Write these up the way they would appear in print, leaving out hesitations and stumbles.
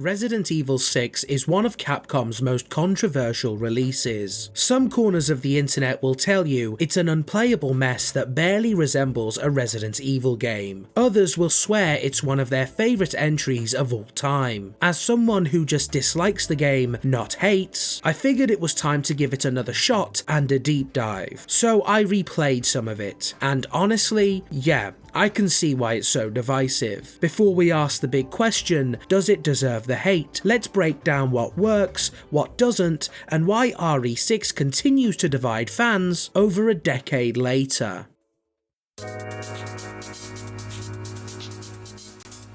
Resident Evil 6 is one of Capcom's most controversial releases. Some corners of the internet will tell you it's an unplayable mess that barely resembles a Resident Evil game. Others will swear it's one of their favourite entries of all time. As someone who just dislikes the game, not hates, I figured it was time to give it another shot and a deep dive. So I replayed some of it, and honestly, yeah, I can see why it's so divisive. Before we ask the big question, does it deserve the hate? Let's break down what works, what doesn't, and why RE6 continues to divide fans over a decade later.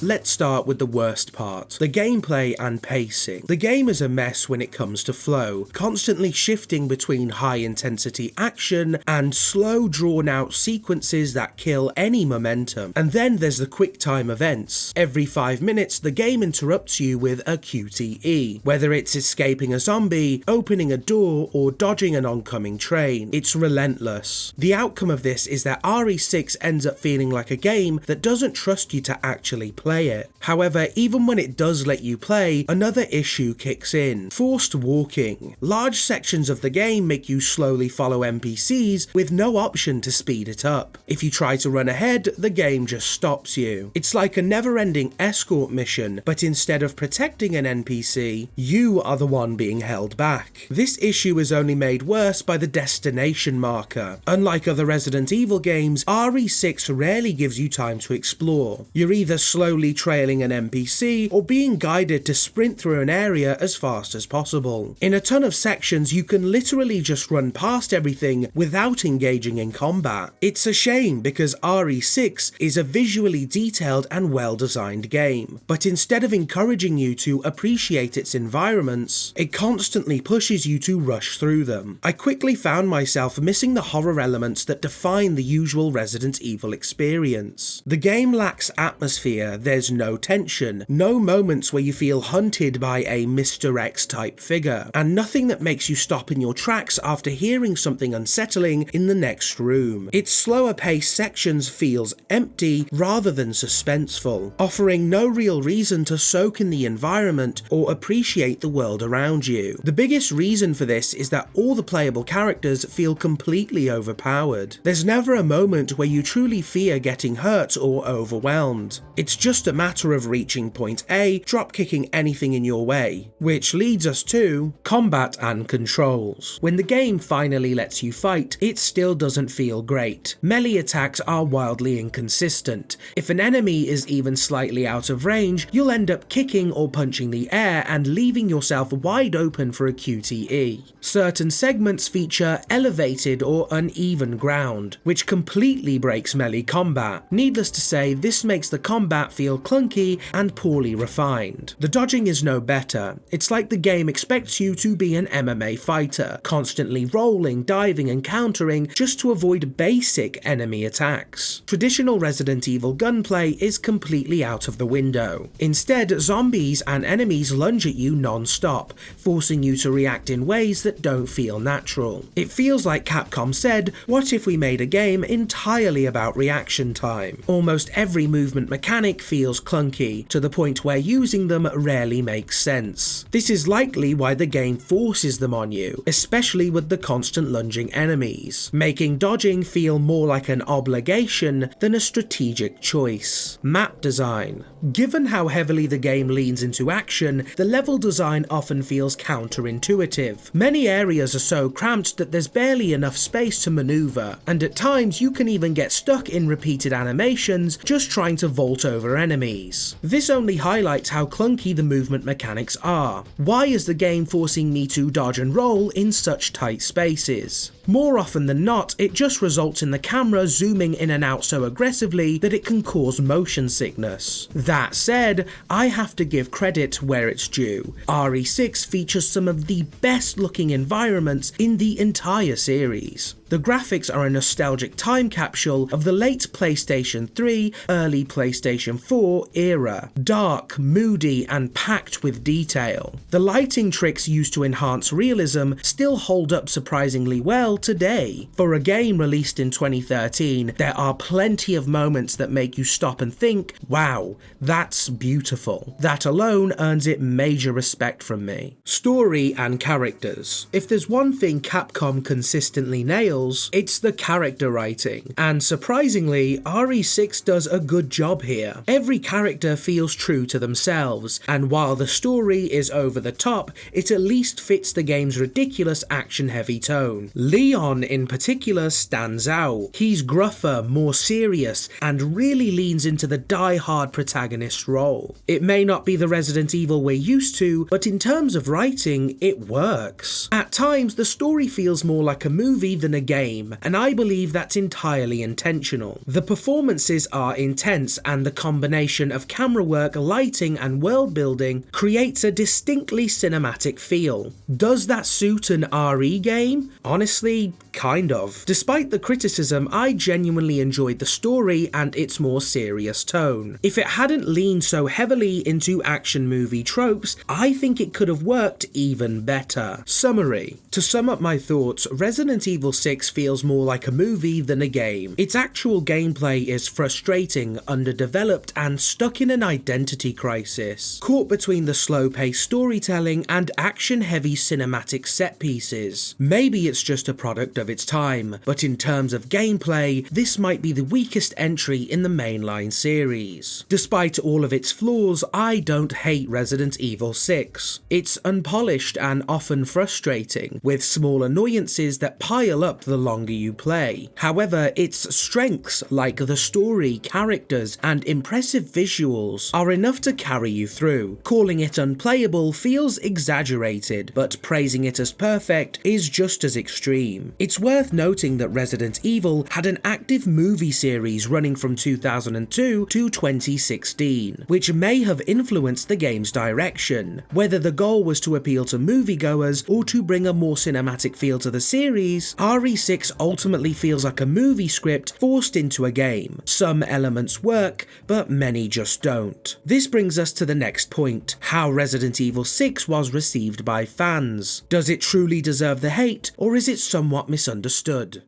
Let's start with the worst part, the gameplay and pacing. The game is a mess when it comes to flow, constantly shifting between high intensity action and slow drawn out sequences that kill any momentum. And then there's the quick time events. Every 5 minutes the game interrupts you with a QTE, whether it's escaping a zombie, opening a door, or dodging an oncoming train. It's relentless. The outcome of this is that RE6 ends up feeling like a game that doesn't trust you to actually play it. However, even when it does let you play, another issue kicks in: forced walking. Large sections of the game make you slowly follow NPCs with no option to speed it up. If you try to run ahead, the game just stops you. It's like a never-ending escort mission, but instead of protecting an NPC, you are the one being held back. This issue is only made worse by the destination marker. Unlike other Resident Evil games, RE6 rarely gives you time to explore. You're either slowly trailing an NPC or being guided to sprint through an area as fast as possible. In a ton of sections, you can literally just run past everything without engaging in combat. It's a shame because RE6 is a visually detailed and well-designed game, but instead of encouraging you to appreciate its environments, it constantly pushes you to rush through them. I quickly found myself missing the horror elements that define the usual Resident Evil experience. The game lacks atmosphere. There's no tension, no moments where you feel hunted by a Mr. X type figure, and nothing that makes you stop in your tracks after hearing something unsettling in the next room. Its slower paced sections feels empty rather than suspenseful, offering no real reason to soak in the environment or appreciate the world around you. The biggest reason for this is that all the playable characters feel completely overpowered. There's never a moment where you truly fear getting hurt or overwhelmed. It's just a matter of reaching point A, dropkicking anything in your way. Which leads us to combat and controls. When the game finally lets you fight, it still doesn't feel great. Melee attacks are wildly inconsistent. If an enemy is even slightly out of range, you'll end up kicking or punching the air and leaving yourself wide open for a QTE. Certain segments feature elevated or uneven ground, which completely breaks melee combat. Needless to say, this makes the combat feel clunky and poorly refined. The dodging is no better. It's like the game expects you to be an MMA fighter, constantly rolling, diving and countering just to avoid basic enemy attacks. Traditional Resident Evil gunplay is completely out of the window. Instead, zombies and enemies lunge at you non-stop, forcing you to react in ways that don't feel natural. It feels like Capcom said, what if we made a game entirely about reaction time? Almost every movement mechanic feels clunky, to the point where using them rarely makes sense. This is likely why the game forces them on you, especially with the constant lunging enemies, making dodging feel more like an obligation than a strategic choice. Map design. Given how heavily the game leans into action, the level design often feels counterintuitive. Many areas are so cramped that there's barely enough space to maneuver, and at times you can even get stuck in repeated animations just trying to vault over enemies. This only highlights how clunky the movement mechanics are. Why is the game forcing me to dodge and roll in such tight spaces? More often than not, it just results in the camera zooming in and out so aggressively that it can cause motion sickness. That said, I have to give credit where it's due. RE6 features some of the best looking environments in the entire series. The graphics are a nostalgic time capsule of the late PlayStation 3, early PlayStation 4 era. Dark, moody, and packed with detail. The lighting tricks used to enhance realism still hold up surprisingly well well today. For a game released in 2013, there are plenty of moments that make you stop and think, wow, that's beautiful. That alone earns it major respect from me. Story and characters. If there's one thing Capcom consistently nails, it's the character writing, and surprisingly, RE6 does a good job here. Every character feels true to themselves, and while the story is over the top, it at least fits the game's ridiculous action-heavy tone. Leon in particular stands out. He's gruffer, more serious, and really leans into the die-hard protagonist role. It may not be the Resident Evil we're used to, but in terms of writing, it works. At times, the story feels more like a movie than a game, and I believe that's entirely intentional. The performances are intense, and the combination of camera work, lighting, and world building creates a distinctly cinematic feel. Does that suit an RE game? Honestly, kind of. Despite the criticism, I genuinely enjoyed the story and its more serious tone. If it hadn't leaned so heavily into action movie tropes, I think it could have worked even better. Summary. To sum up my thoughts, Resident Evil 6 feels more like a movie than a game. Its actual gameplay is frustrating, underdeveloped, and stuck in an identity crisis, caught between the slow-paced storytelling and action-heavy cinematic set pieces. Maybe it's just a product of its time, but in terms of gameplay, this might be the weakest entry in the mainline series. Despite all of its flaws, I don't hate Resident Evil 6. It's unpolished and often frustrating, with small annoyances that pile up the longer you play. However, its strengths, like the story, characters, and impressive visuals, are enough to carry you through. Calling it unplayable feels exaggerated, but praising it as perfect is just as extreme. It's worth noting that Resident Evil had an active movie series running from 2002 to 2016, which may have influenced the game's direction. Whether the goal was to appeal to moviegoers or to bring a more cinematic feel to the series, RE6 ultimately feels like a movie script forced into a game. Some elements work, but many just don't. This brings us to the next point: how Resident Evil 6 was received by fans. Does it truly deserve the hate, or is it somewhat misunderstood?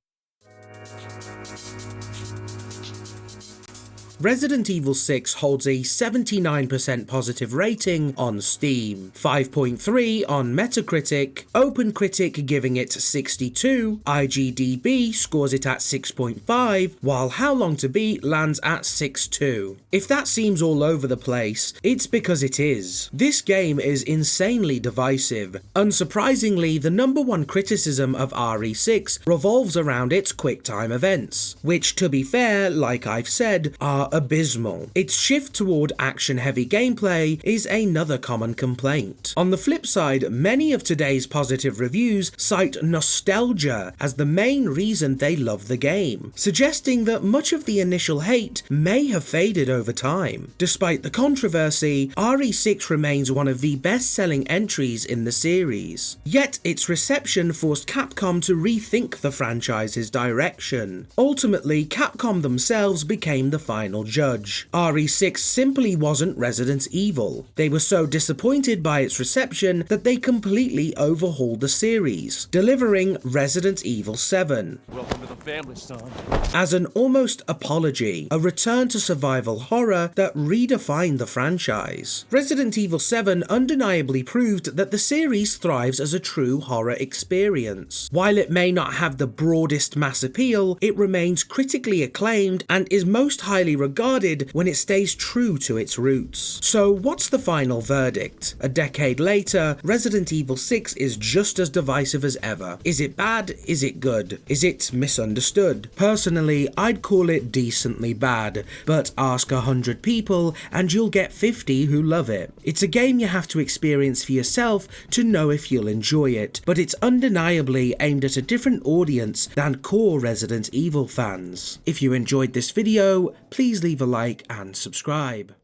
Resident Evil 6 holds a 79% positive rating on Steam, 5.3 on Metacritic, OpenCritic giving it 62, IGDB scores it at 6.5, while How Long to Beat lands at 6.2. If that seems all over the place, it's because it is. This game is insanely divisive. Unsurprisingly, the number one criticism of RE6 revolves around its QuickTime events, which, to be fair, like I've said, are abysmal. Its shift toward action-heavy gameplay is another common complaint. On the flip side, many of today's positive reviews cite nostalgia as the main reason they love the game, suggesting that much of the initial hate may have faded over time. Despite the controversy, RE6 remains one of the best-selling entries in the series. Yet its reception forced Capcom to rethink the franchise's direction. Ultimately, Capcom themselves became the final judge. RE6 simply wasn't Resident Evil. They were so disappointed by its reception that they completely overhauled the series, delivering Resident Evil 7. Welcome to the family, son. As an almost apology, a return to survival horror that redefined the franchise. Resident Evil 7 undeniably proved that the series thrives as a true horror experience. While it may not have the broadest mass appeal, it remains critically acclaimed and is most highly regarded when it stays true to its roots. So what's the final verdict? A decade later, Resident Evil 6 is just as divisive as ever. Is it bad? Is it good? Is it misunderstood? Personally, I'd call it decently bad, but ask 100 people and you'll get 50 who love it. It's a game you have to experience for yourself to know if you'll enjoy it, but it's undeniably aimed at a different audience than core Resident Evil fans. If you enjoyed this video, please leave a like and subscribe.